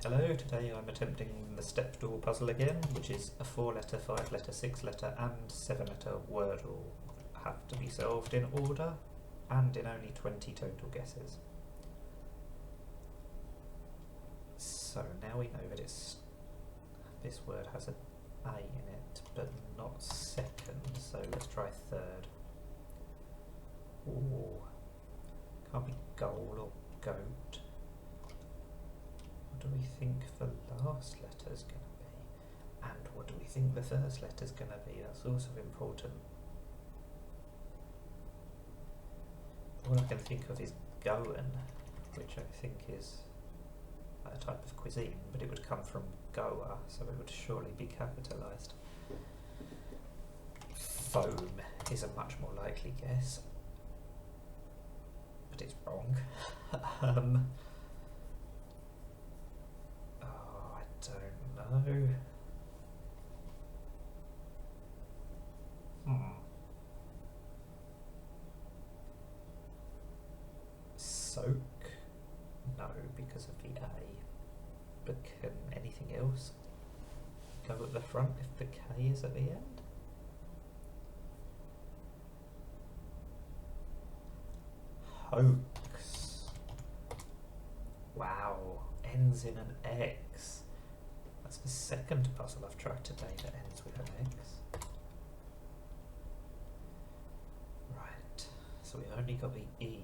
Hello, today I'm attempting the Stepdle puzzle again, which is a 4-letter, 5-letter, 6-letter and 7-letter Wordle. Have to be solved in order and in only 20 total guesses. So now we know that this word has an A in it, but not second, so let's try third. Ooh, can't be goal or goat. What do we think the last letter is going to be? And what do we think the first letter is going to be? That's also important. All I can think of is goen, which I think is a type of cuisine, but it would come from Goa, so it would surely be capitalised. Foam is a much more likely guess, but it's wrong. I don't know. Soak? No, because of the A. But can anything else go at the front if the K is at the end? Hoax. Wow, ends in an X. That's the second puzzle I've tried today that ends with an X. Right, so we've only got the E,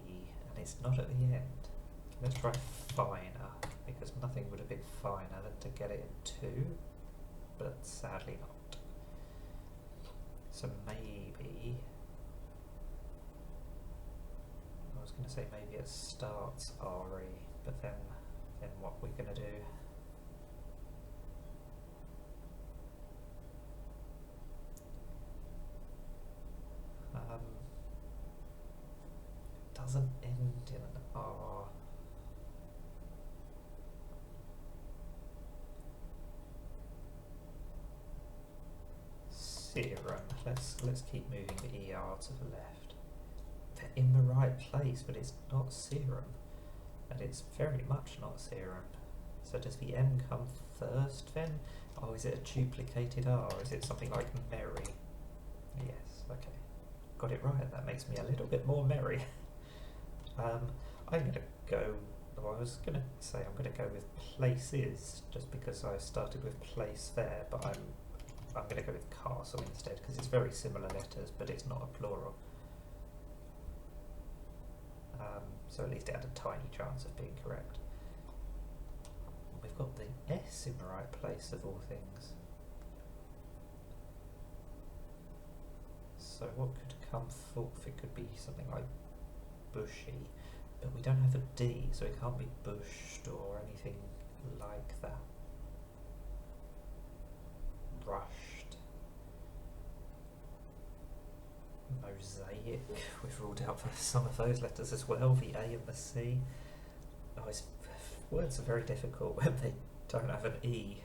and it's not at the end. Let's try finer, because nothing would have been finer than to get it in 2, but sadly not. So maybe, I was going to say maybe it starts RE, but then what we're going to do? Doesn't end in an R. Serum. Let's keep moving the ER to the left. They're in the right place, but it's not serum, and it's very much not serum. So does the M come first then? Oh, is it a duplicated R? Is it something like merry? Yes. Okay. Got it right. That makes me a little bit more merry. I'm going to go, I was going to say I'm going to go with places, just because I started with place there, but I'm going to go with castle instead, because it's very similar letters, but it's not a plural. So at least it had a tiny chance of being correct. We've got the S in the right place of all things. So what could come forth? It could be something like bushy, but we don't have a D, so it can't be bushed or anything like that. Rushed. Mosaic. We've ruled out for some of those letters as well, the A and the C. Oh, words are very difficult when they don't have an E,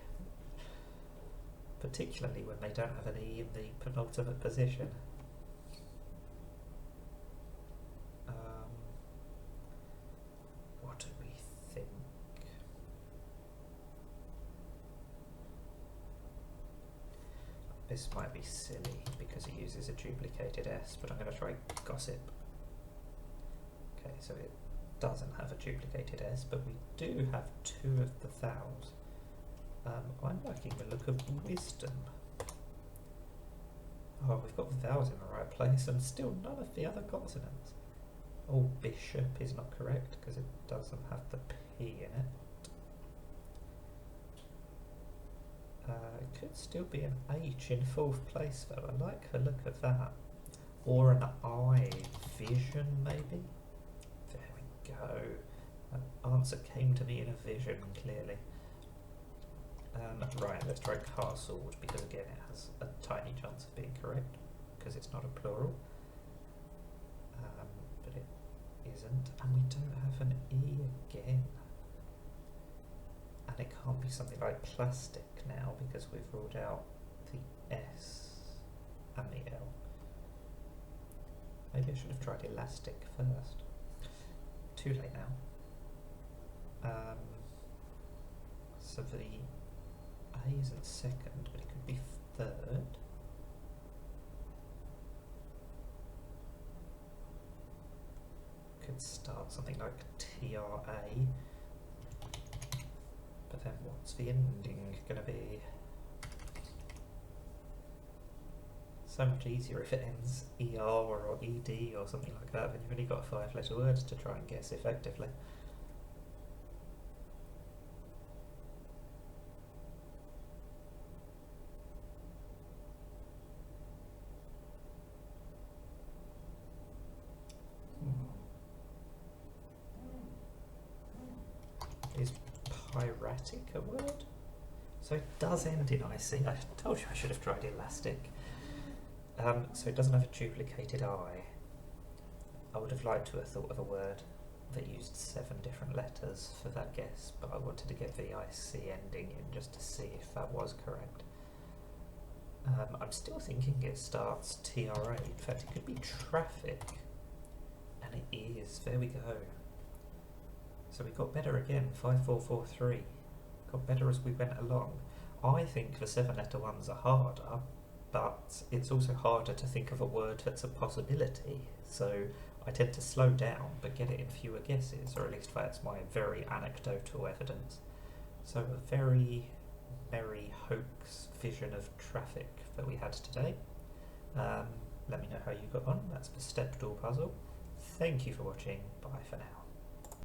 particularly when they don't have an E in the penultimate position. What do we think? This might be silly because it uses a duplicated S, but I'm going to try gossip. Okay, so it doesn't have a duplicated S, but we do have 2 of the vowels. I'm liking the look of wisdom. Oh, we've got the vowels in the right place and still none of the other consonants. Oh, bishop is not correct because it doesn't have the P in it. It could still be an H in 4th place though, I like the look of that. Or an I, vision maybe? There we go. An answer came to me in a vision, clearly. Right, let's try castled, because again it has a tiny chance of being correct, because it's not a plural. But it isn't, and we don't have an E again. And it can't be something like plastic now, because we've ruled out the S and the L. Maybe I should have tried elastic first. Too late now. So the A isn't second, but it could be third. Could start something like TRA, but then what's the ending going to be? So much easier if it ends ER or ED or something like that, then you've only got 5-letter words to try and guess effectively. Is piratic a word? So it does end in IC. I told you I should have tried elastic. So it doesn't have a duplicated I. I would have liked to have thought of a word that used 7 different letters for that guess, but I wanted to get the IC ending in just to see if that was correct. I'm still thinking it starts TRA. In fact, it could be traffic. And it is. There we go. So we got better again, 5-4-4-3. Got better as we went along. I think the 7-letter ones are harder, but it's also harder to think of a word that's a possibility. So I tend to slow down, but get it in fewer guesses, or at least that's my very anecdotal evidence. So a very merry hoax vision of traffic that we had today. Let me know how you got on. That's the Stepdle puzzle. Thank you for watching. Bye for now.